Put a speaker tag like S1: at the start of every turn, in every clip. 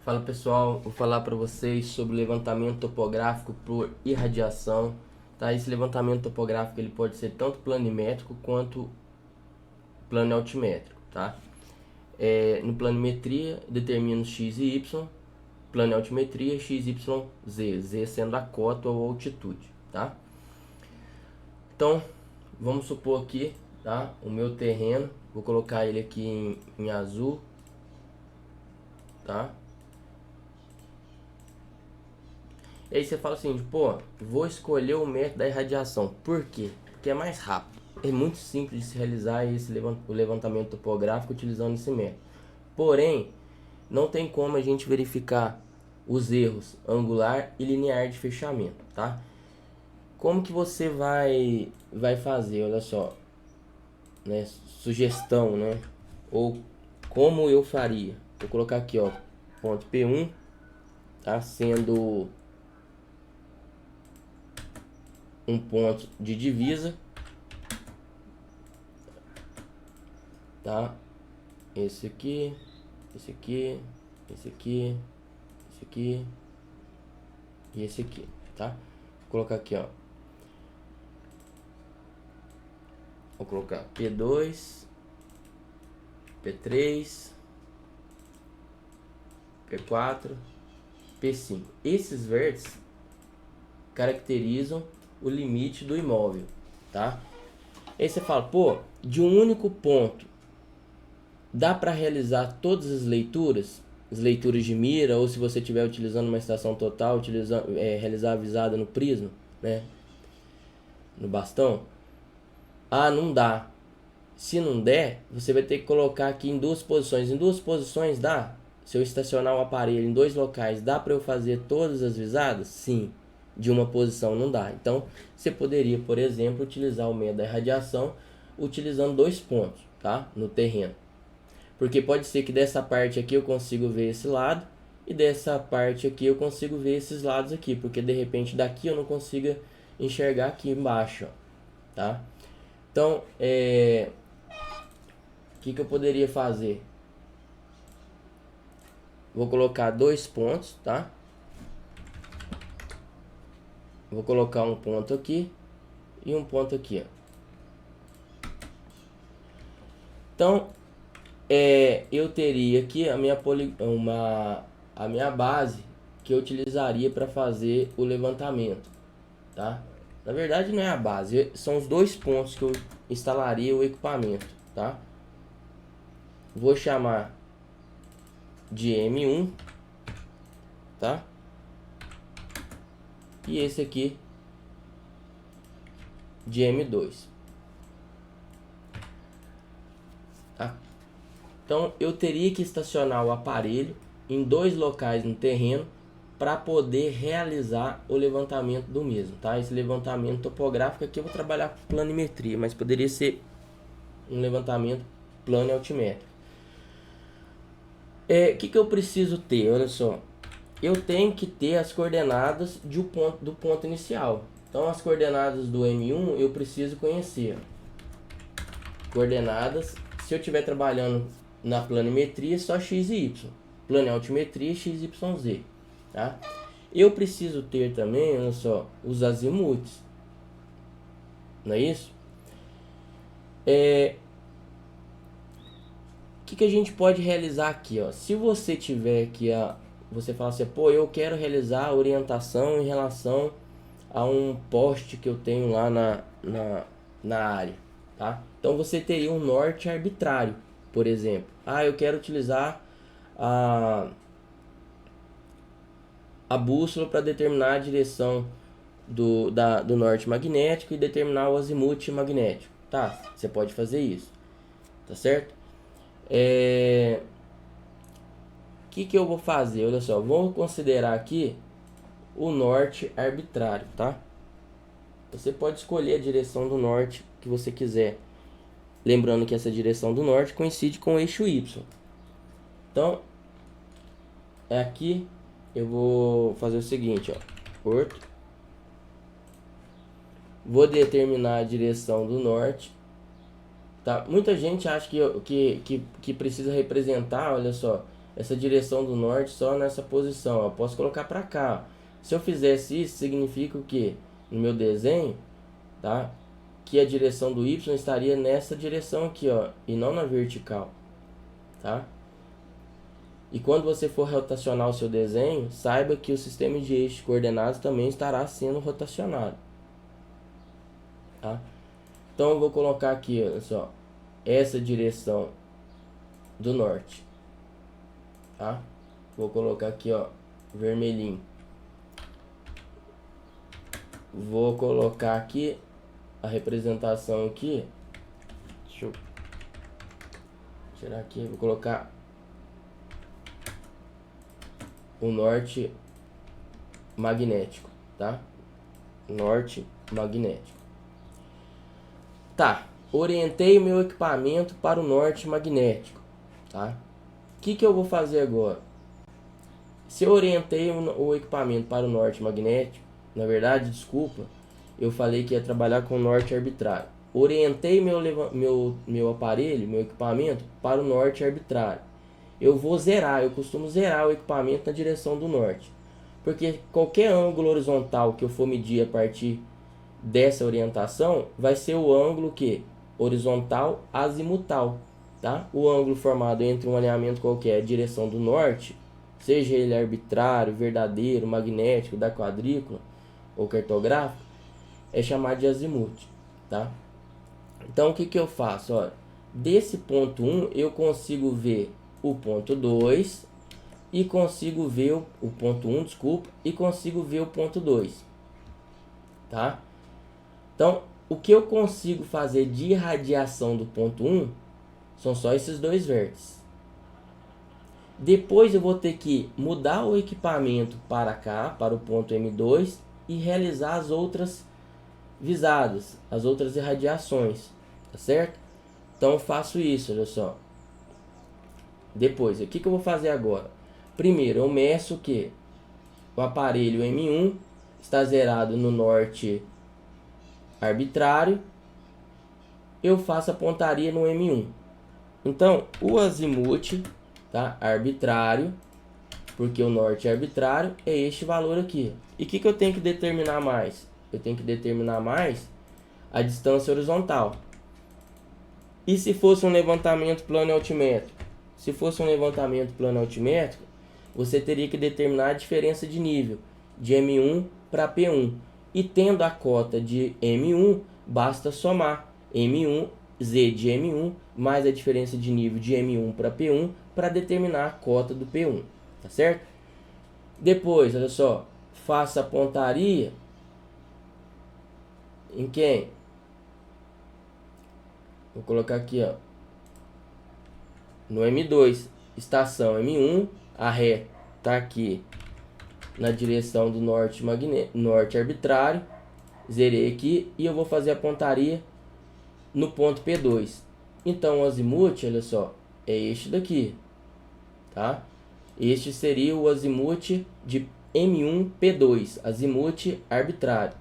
S1: Fala pessoal, vou falar para vocês sobre levantamento topográfico por irradiação. Tá? Esse levantamento topográfico ele pode ser tanto planimétrico quanto plano altimétrico. Tá? No planimetria determina x e y, plano altimetria x, y, z, z sendo a cota ou altitude. Tá? Então vamos supor aqui, tá? O meu terreno, vou colocar ele aqui em azul, tá? E aí você fala assim, pô, vou escolher o método da irradiação. Por quê? Porque é mais rápido. É muito simples de se realizar o levantamento topográfico utilizando esse método. Porém, não tem como a gente verificar os erros angular e linear de fechamento, tá? Como que você vai fazer? Olha só, né? Sugestão, né? Ou como eu faria? Vou colocar aqui, ó, ponto P1, tá? Sendo um ponto de divisa, tá? Esse aqui, esse aqui, esse aqui, esse aqui e esse aqui, tá? Vou colocar aqui, ó. Vou colocar P2, P3, P4, P5. Esses vértices caracterizam o limite do imóvel, tá? Aí você fala, pô, de um único ponto dá para realizar todas as leituras de mira, ou se você estiver utilizando uma estação total, realizar a visada no prisma, né, no bastão. Ah, não dá. Se não der, você vai ter que colocar aqui em duas posições. Em duas posições dá? Se eu estacionar o aparelho em dois locais, dá para eu fazer todas as visadas? Sim. De uma posição não dá. Então, você poderia, por exemplo, utilizar o método da irradiação utilizando dois pontos, tá? No terreno. Porque pode ser que dessa parte aqui eu consigo ver esse lado e dessa parte aqui eu consigo ver esses lados aqui, porque de repente daqui eu não consiga enxergar aqui embaixo, ó, tá? Então, o que eu poderia fazer? Vou colocar dois pontos, tá? Vou colocar um ponto aqui e um ponto aqui, ó. Então, eu teria aqui a minha base que eu utilizaria para fazer o levantamento, tá? Na verdade não é a base, são os dois pontos que eu instalaria o equipamento, tá? Vou chamar de M1, tá? E esse aqui de M2, tá? Então eu teria que estacionar o aparelho em dois locais no terreno para poder realizar o levantamento do mesmo, tá? Esse levantamento topográfico aqui eu vou trabalhar com planimetria, mas poderia ser um levantamento plano e altimétrico. O que eu preciso ter? Olha só, eu tenho que ter as coordenadas do ponto inicial. Então as coordenadas do M1 eu preciso conhecer. Coordenadas, se eu estiver trabalhando na planimetria, só x e y. Plano e altimetria, x, y, z, tá? Eu preciso ter também, olha só, os azimutes, não é isso? O que a gente pode realizar aqui, ó? Se você tiver aqui, você fala assim, pô, eu quero realizar a orientação em relação a um poste que eu tenho lá na área, tá? Então você teria um norte arbitrário, por exemplo. Ah, eu quero utilizar a bússola para determinar a direção do norte magnético e determinar o azimute magnético. Tá, você pode fazer isso, tá certo? O que eu vou fazer? Olha só, vamos considerar aqui o norte arbitrário, tá? Você pode escolher a direção do norte que você quiser. Lembrando que essa direção do norte coincide com o eixo Y. Então, aqui eu vou fazer o seguinte, ó. Porto. Vou determinar a direção do norte. Tá? Muita gente acha que precisa representar, olha só, essa direção do norte só nessa posição. Eu posso colocar para cá. Se eu fizesse isso, significa o quê? No meu desenho, tá? Que a direção do Y estaria nessa direção aqui, ó, e não na vertical, tá? E quando você for rotacionar o seu desenho, saiba que o sistema de eixos coordenados também estará sendo rotacionado, tá? Então eu vou colocar aqui, olha só, essa direção do norte, tá? Vou colocar aqui, ó, vermelhinho. Vou colocar aqui a representação aqui. Deixa eu tirar aqui, vou colocar o norte magnético, tá? Norte magnético. Tá, orientei o meu equipamento para o norte magnético, tá? O que eu vou fazer agora? Se eu orientei o equipamento para o norte magnético, na verdade, desculpa, eu falei que ia trabalhar com norte arbitrário. Orientei meu aparelho, meu equipamento para o norte arbitrário. Eu vou zerar, eu costumo zerar o equipamento na direção do norte. Porque qualquer ângulo horizontal que eu for medir a partir dessa orientação, vai ser o ângulo que? Horizontal azimutal, tá? O ângulo formado entre um alinhamento qualquer, a direção do norte, seja ele arbitrário, verdadeiro, magnético, da quadrícula ou cartográfico, é chamado de azimuth, tá? Então o que eu faço? Olha, desse ponto 1 eu consigo ver o ponto 2 e consigo ver o ponto 1, desculpa, e consigo ver o ponto 2, tá? Então, o que eu consigo fazer de irradiação do ponto 1 são só esses dois vértices. Depois eu vou ter que mudar o equipamento para cá, para o ponto M2, e realizar as outras visadas, as outras irradiações, tá certo? Então eu faço isso, olha só. Depois, o que eu vou fazer agora? Primeiro, eu meço que o aparelho M1 está zerado no norte arbitrário. Eu faço a pontaria no M1. Então, o azimuth, tá, arbitrário, porque o norte é arbitrário, é este valor aqui. E o que eu tenho que determinar mais? Eu tenho que determinar mais a distância horizontal. E se fosse um levantamento plano altimétrico? Se fosse um levantamento plano altimétrico, você teria que determinar a diferença de nível de M1 para P1. E tendo a cota de M1, basta somar M1, Z de M1, mais a diferença de nível de M1 para P1 para determinar a cota do P1, tá certo? Depois, olha só, faça a pontaria em quem? Vou colocar aqui, ó, no M2, estação M1, a ré tá aqui na direção do norte arbitrário, zerei aqui e eu vou fazer a pontaria no ponto P2. Então o azimuth, olha só, é este daqui, tá? Este seria o azimuth de M1 P2, azimuth arbitrário.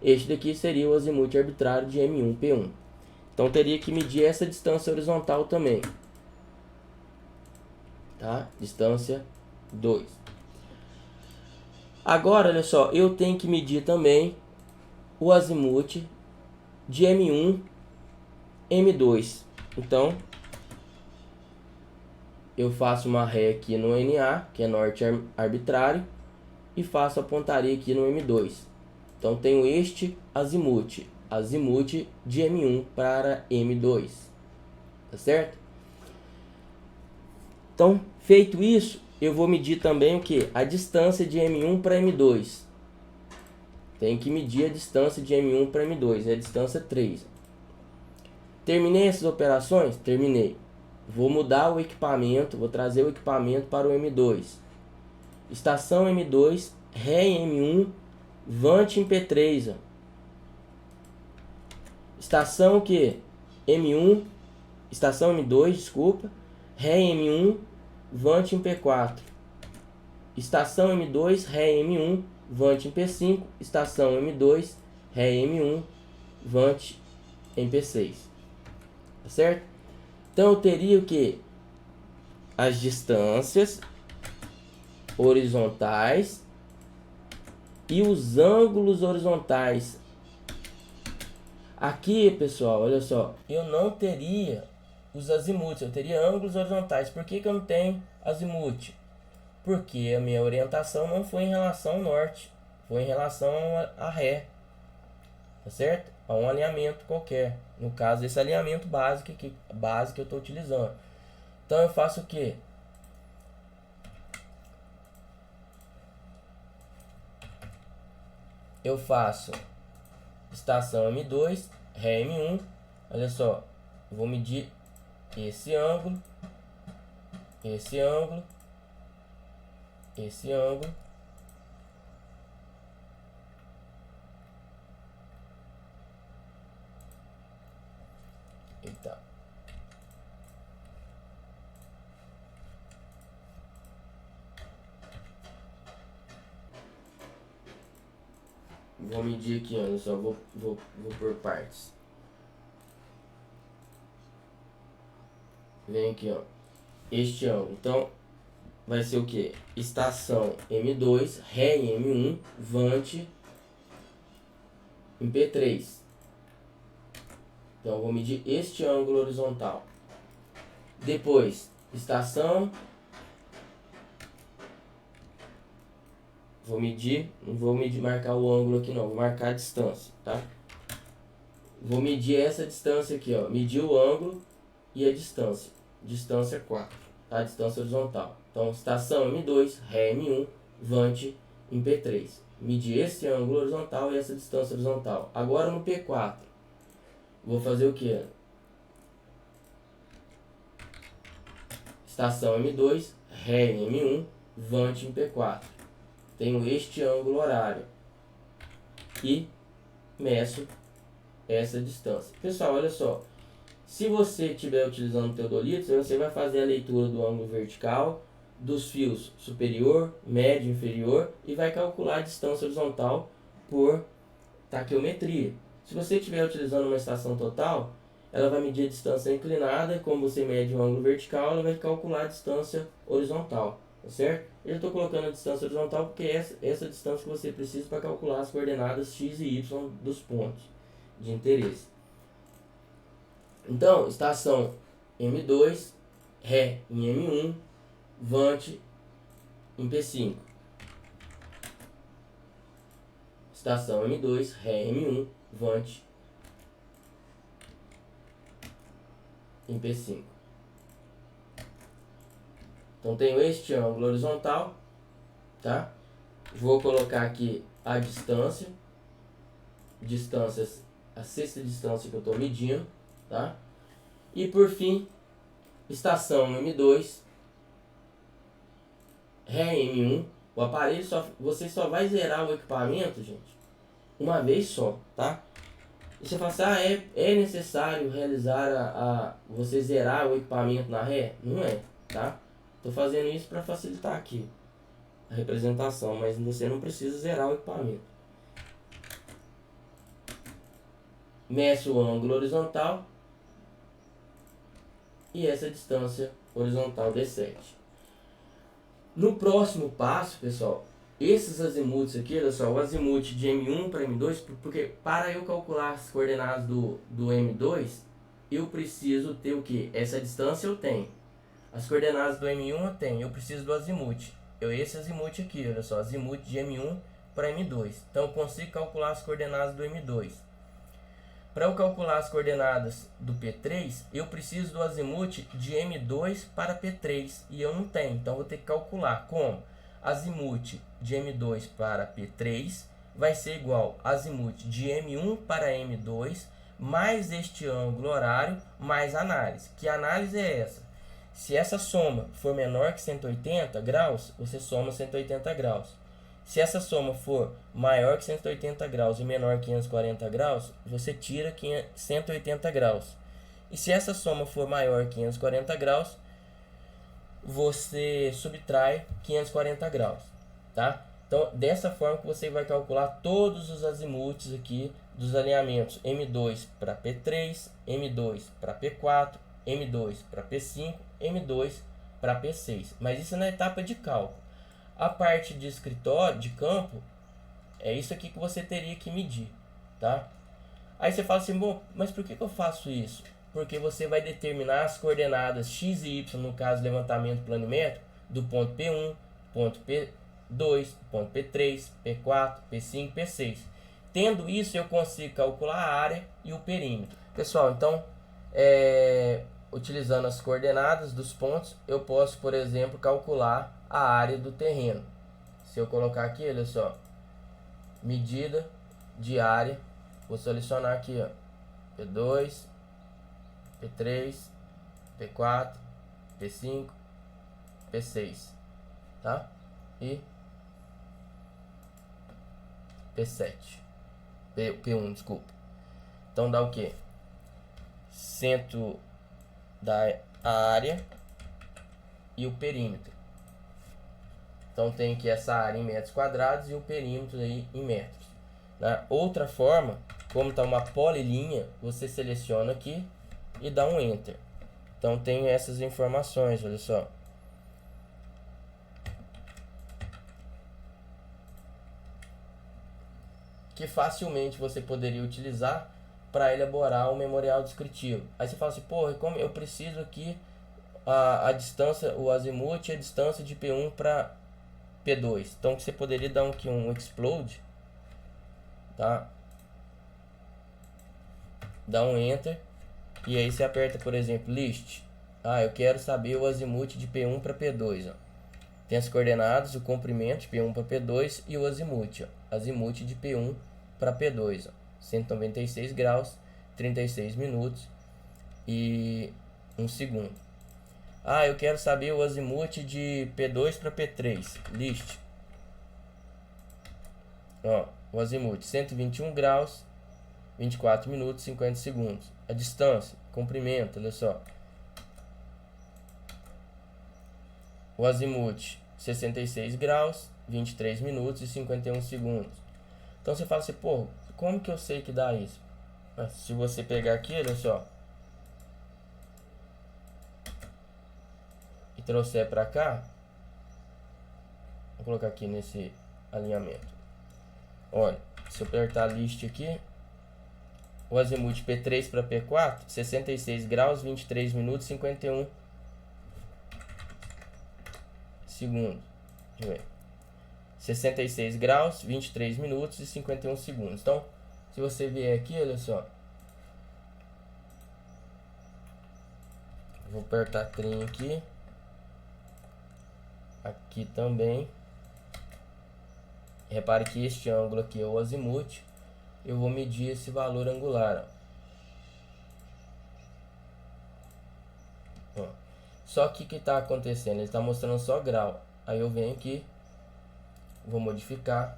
S1: Este daqui seria o azimuth arbitrário de M1 P1. Então teria que medir essa distância horizontal também, tá? Distância 2. Agora, olha só, eu tenho que medir também o azimuth de M1, M2. Então, eu faço uma ré aqui no NA, que é norte arbitrário, e faço a pontaria aqui no M2. Então, tenho este azimuth, azimuth de M1 para M2, tá certo? Então, feito isso, eu vou medir também o que? A distância de M1 para M2. Tem que medir a distância de M1 para M2, é a distância 3. Terminei essas operações? Terminei. Vou mudar o equipamento, vou trazer o equipamento para o M2. Estação M2, ré em M1, vante em P3. Ó. Estação que? M1, estação M2, desculpa, ré em M1, vante em P4. Estação M2, ré em M1, vante em P5. Estação M2, ré em M1, vante em P6. Tá certo? Então eu teria o que? as distâncias horizontais e os ângulos horizontais. Aqui, pessoal, olha só, eu não teria os azimuts, eu teria ângulos horizontais. Por que que eu não tenho azimute? Porque a minha orientação não foi em relação ao norte, foi em relação a ré, tá certo? A um alinhamento qualquer. No caso, esse alinhamento básico que eu estou utilizando. Então eu faço o quê? Eu faço estação M2, Ré M1. Olha só, vou medir esse ângulo, esse ângulo, esse ângulo. Eita. Vou medir aqui, olha só, vou por partes. Vem aqui, ó, este ângulo. Então, vai ser o que? Estação M2, Ré em M1, Vante em P3. Então, eu vou medir este ângulo horizontal. Depois, estação... não vou medir, marcar o ângulo aqui não, vou marcar a distância, tá? Vou medir essa distância aqui, ó, medir o ângulo e a distância. Distância 4, tá? Distância horizontal. Então, estação M2, Ré M1, Vante em P3. Medir esse ângulo horizontal e essa distância horizontal. Agora no P4, vou fazer o que? Estação M2, Ré em M1, Vante em P4. Tenho este ângulo horário e meço essa distância. Pessoal, olha só, se você estiver utilizando o teodolito, você vai fazer a leitura do ângulo vertical, dos fios superior, médio e inferior e vai calcular a distância horizontal por taquiometria. Se você estiver utilizando uma estação total, ela vai medir a distância inclinada, como você mede o ângulo vertical, ela vai calcular a distância horizontal. Tá certo? Eu estou colocando a distância horizontal porque é essa distância que você precisa para calcular as coordenadas x e y dos pontos de interesse. Então, estação M2, Ré em M1, Vante em P5. Estação M2, Ré em M1, Vante em P5. Então, tenho este ângulo horizontal, tá? Vou colocar aqui a distância, a sexta distância que eu estou medindo, tá? E por fim, estação M2, Ré M1. O aparelho você só vai zerar o equipamento, gente, uma vez só, tá? E você fala assim, é necessário realizar você zerar o equipamento na ré? Não é, tá? Tô fazendo isso para facilitar aqui a representação, mas você não precisa zerar o equipamento. Meço o ângulo horizontal e essa distância horizontal D7. No próximo passo, pessoal, esses azimuts aqui, olha só, o azimute de M1 para M2, porque para eu calcular as coordenadas do M2, eu preciso ter o que? Essa distância eu tenho. As coordenadas do M1 eu tenho, eu preciso do azimute. Esse azimute aqui, olha só, azimute de M1 para M2. Então eu consigo calcular as coordenadas do M2. Para eu calcular as coordenadas do P3, eu preciso do azimute de M2 para P3 e eu não tenho. Então vou ter que calcular como azimute de M2 para P3 vai ser igual a azimute de M1 para M2 mais este ângulo horário mais análise. Que análise é essa? Se essa soma for menor que 180 graus, você soma 180 graus. Se essa soma for maior que 180 graus e menor que 540 graus, você tira 180 graus. E se essa soma for maior que 540 graus, você subtrai 540 graus, tá? Então, dessa forma que você vai calcular todos os azimutes aqui dos alinhamentos M2 para P3, M2 para P4, M2 para P5, M2 para P6. Mas isso é na etapa de cálculo. A parte de escritório, de campo, é isso aqui que você teria que medir, tá? Aí você fala assim, bom, mas por que eu faço isso? Porque você vai determinar as coordenadas x e y, no caso levantamento planimétrico, do ponto P1, ponto P2, ponto P3, P4, P5, P6. Tendo isso, eu consigo calcular a área e o perímetro. Pessoal, então, utilizando as coordenadas dos pontos, eu posso, por exemplo, calcular a área do terreno. Se eu colocar aqui, olha só, medida de área, vou selecionar aqui, ó, P2, P3, P4, P5, P6, tá? E P7, P1, desculpa. Então dá o que? Centro da área e o perímetro. Então tem aqui essa área em metros quadrados e o perímetro aí em metros. Outra forma, como está uma polilinha, você seleciona aqui e dá um Enter. Então tem essas informações, olha só. Que facilmente você poderia utilizar para elaborar o memorial descritivo. Aí você fala assim, porra, como eu preciso aqui a distância, o azimuth e a distância de P1 para P2. Então você poderia dar aqui um explode, tá? Dá um Enter e aí você aperta, por exemplo, list. Eu quero saber o azimuth de P1 para P2, ó. Tem as coordenadas, o comprimento de P1 para P2 e o azimuth, ó. Azimuth de P1 para P2, ó. 196 graus, 36 minutos e 1 segundo. Eu quero saber o azimuth de P2 para P3. List. Ó, o azimuth 121 graus, 24 minutos, 50 segundos. A distância, comprimento, olha só. O azimuth 66 graus, 23 minutos e 51 segundos. Então você fala assim, pô, como que eu sei que dá isso? Se você pegar aqui, olha só, e trouxer para cá, vou colocar aqui nesse alinhamento. Olha, se eu apertar list aqui, o azimuth P3 para P4, 66 graus, 23 minutos e 51 segundos. Deixa eu ver. 66 graus, 23 minutos e 51 segundos. Então, se você vier aqui, olha só. Vou apertar trim aqui. Aqui também. Repare que este ângulo aqui é o azimuth. Eu vou medir esse valor angular, ó. Só que o que está acontecendo? Ele está mostrando só grau. Aí eu venho aqui, vou modificar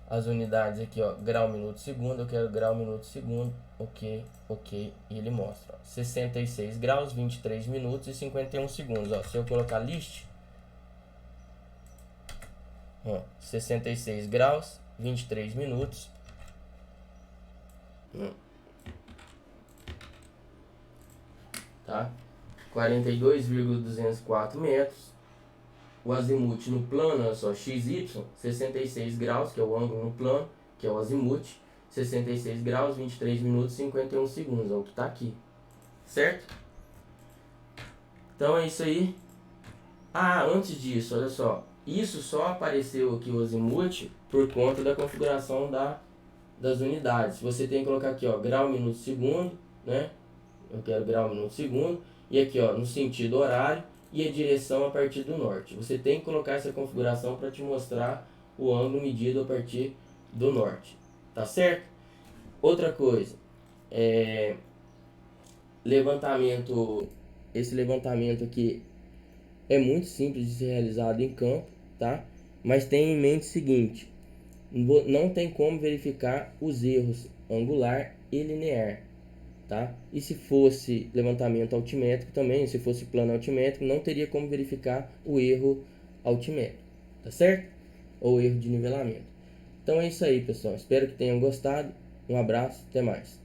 S1: as unidades aqui, ó, grau, minuto, segundo. Eu quero grau, minuto, segundo. Ok, ok. E ele mostra, ó, 66 graus, 23 minutos e 51 segundos. Ó, se eu colocar list, ó, 66 graus, 23 minutos. Tá? 42,204 metros. O azimuth no plano, olha só, XY, 66 graus, que é o ângulo no plano, que é o azimuth. 66 graus, 23 minutos e 51 segundos, é o que está aqui. Certo? Então é isso aí. Antes disso, olha só. Isso só apareceu aqui o azimuth por conta da configuração das unidades. Você tem que colocar aqui, ó, grau, minuto, segundo, né? Eu quero grau, minuto, segundo. E aqui, ó, no sentido horário e a direção a partir do norte. Você tem que colocar essa configuração para te mostrar o ângulo medido a partir do norte. Tá certo? Outra coisa, levantamento. Esse levantamento aqui é muito simples de ser realizado em campo, tá? Mas tenha em mente o seguinte: não tem como verificar os erros angular e linear, tá? E se fosse levantamento altimétrico também, se fosse plano altimétrico, não teria como verificar o erro altimétrico, tá certo? Ou erro de nivelamento. Então é isso aí, pessoal. Espero que tenham gostado. Um abraço, até mais.